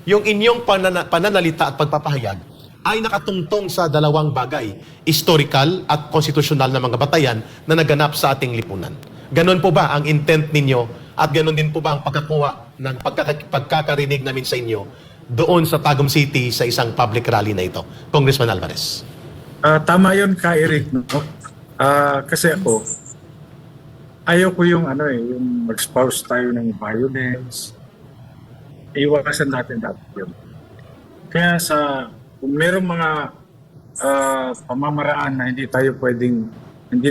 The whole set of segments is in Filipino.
yung inyong pananalita at pagpapahayag ay nakatungtong sa dalawang bagay, historical at konstitusyonal na mga batayan na naganap sa ating lipunan. Ganon po ba ang intent ninyo at ganon din po ba ang pagkakuha ng pagkakarinig namin sa inyo doon sa Tagum City sa isang public rally na ito? Congressman Alvarez. Tama yun ka, Eric. No? Kasi ako, ayaw ko yung yung mag-spouse tayo ng violence. Iwasan natin dapat yun. Kaya kung merong mga pamamaraan na hindi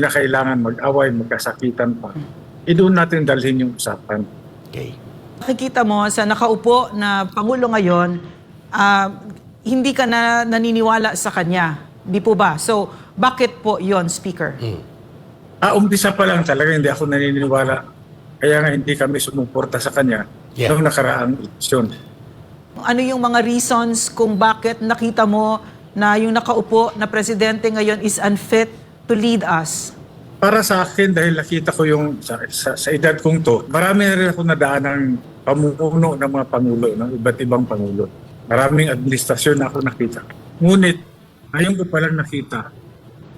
na kailangan mag-away, magkasakitan pa, doon natin dalhin yung usapan. Okay. Nakikita mo sa nakaupo na Pangulo ngayon, hindi ka na naniniwala sa kanya. Di po ba? So, bakit po yon, Speaker? Umpisa pa lang talaga hindi ako naniniwala. Kaya nga hindi kami sumuporta sa kanya noong nakaraang eleksyon. Ano yung mga reasons kung bakit nakita mo na yung nakaupo na presidente ngayon is unfit to lead us? Para sa akin, dahil nakita ko yung sa edad kong to, marami na rin ako nadaan ng pamumuno ng mga pangulo, ng iba't ibang pangulo. Maraming administrasyon na ako nakita. Ngunit, ngayon ko palang nakita,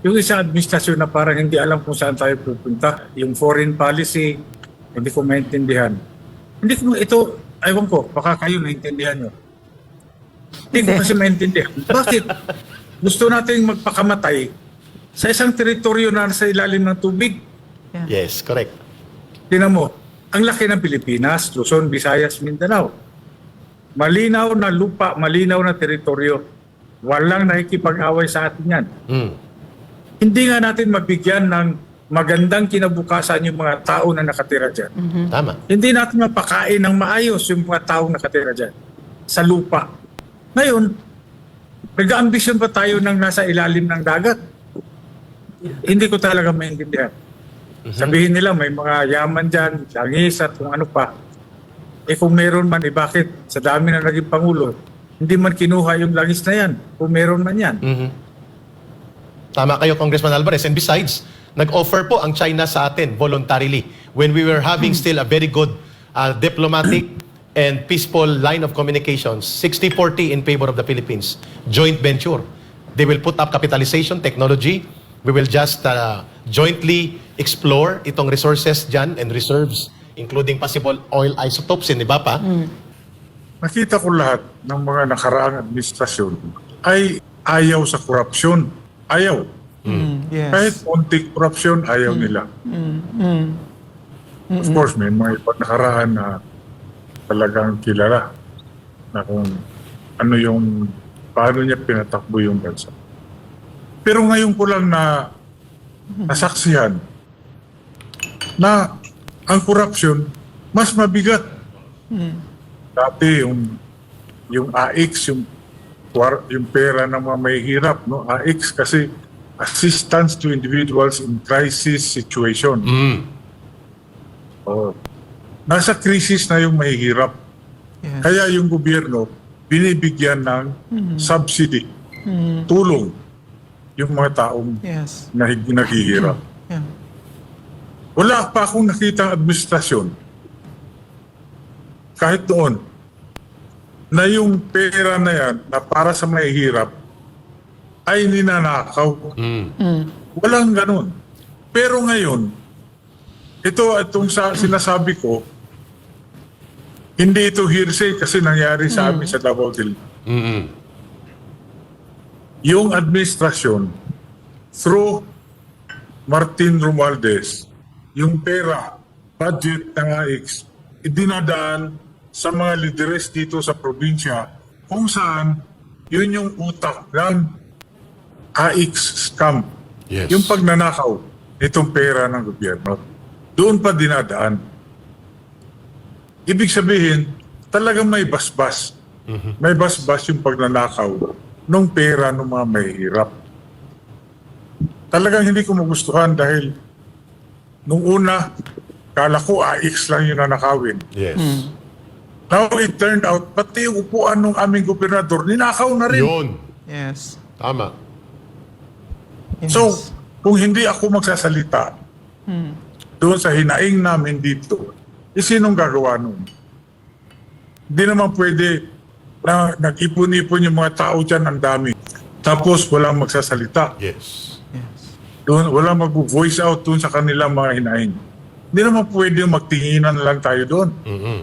yung isang administrasyon na parang hindi alam kung saan tayo pupunta, yung foreign policy, hindi ko maintindihan. Hindi ko ito, aywan ko, baka kayo naintindihan nyo. Hindi ko kasi maintindihan. Bakit? Gusto nating magpakamatay sa isang teritoryo na nasa ilalim ng tubig. Yes, correct. Tingnan mo, ang laki ng Pilipinas, Luzon, Visayas, Mindanao. Malinaw na lupa, malinaw na teritoryo. Walang nakikipag-away sa atin yan. Hindi nga natin mabigyan ng magandang kinabukasan yung mga tao na nakatira dyan. Tama. Hindi natin mapakain ng maayos yung mga taong nakatira dyan sa lupa. Ngayon, nag-ambisyon pa tayo ng nasa ilalim ng dagat? Hindi ko talaga maintindihan. Sabihin nila may mga yaman dyan, langis at kung ano pa. Kung meron man, bakit sa dami na naging Pangulo, hindi man kinuha yung langis na yan, kung meron man yan. Tama kayo, Congressman Alvarez. And besides, nag-offer po ang China sa atin voluntarily when we were having still a very good diplomatic and peaceful line of communications, 60-40 in favor of the Philippines. Joint venture. They will put up capitalization, technology. We will just jointly explore itong resources dyan and reserves, including possible oil isotopes, di ba pa? Nakita ko lahat ng mga nakaraang administrasyon ay ayaw sa korupsyon. Ayaw. Yes. Kahit konting korupsyon, ayaw nila. Of course, may mga ibang nakaraan na talagang kilala na kung ano paano niya pinatakbo yung bansa. Pero ngayon ko lang nasaksihan na ang korupsyon mas mabigat. Dati yung AX, yung pera ng mga may hirap, no? AX kasi assistance to individuals in crisis situation. Nasa krisis na yung may hirap. Yes. Kaya yung gobyerno binibigyan ng subsidy, tulong yung mga taong naghihirap. Wala pa akong nakitang administrasyon kahit noon na yung pera na yan na para sa may hirap ay ninanakaw. Walang ganun. Pero ngayon, itong sinasabi ko, hindi ito hearsay kasi nangyari sa amin sa Davao del Norte. Yung administrasyon, through Martin Romualdez, yung pera, budget ng AX, idinadaan sa mga lideres dito sa probinsya kung saan yun yung utak ng AX scam. Yes. Yung pagnanakaw itong pera ng gobyerno. Doon pa dinadaan. Ibig sabihin, talagang may basbas. May basbas yung pagnanakaw ng pera ng mga mahihirap. Talagang hindi ko magustuhan dahil nung una, kala ko AX lang yung nanakawin. Yes. Now it turned out, pati yung upuan ng aming gobernador, ninakaw na rin. Yun. Yes. Tama. Yes. So, kung hindi ako magsasalita doon sa hinaing namin dito, sinong gagawa nun? Hindi naman pwede na nag-ipon-ipon yung mga tao dyan, ang dami. Tapos walang magsasalita. Yes. Doon, walang mag-voice out doon sa kanilang mga hinahin. Hindi naman pwede magtinginan lang tayo doon. Mhm.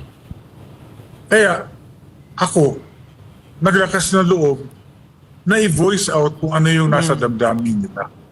Kaya ako, naglakas na loob na i-voice out kung ano yung nasa damdamin nila.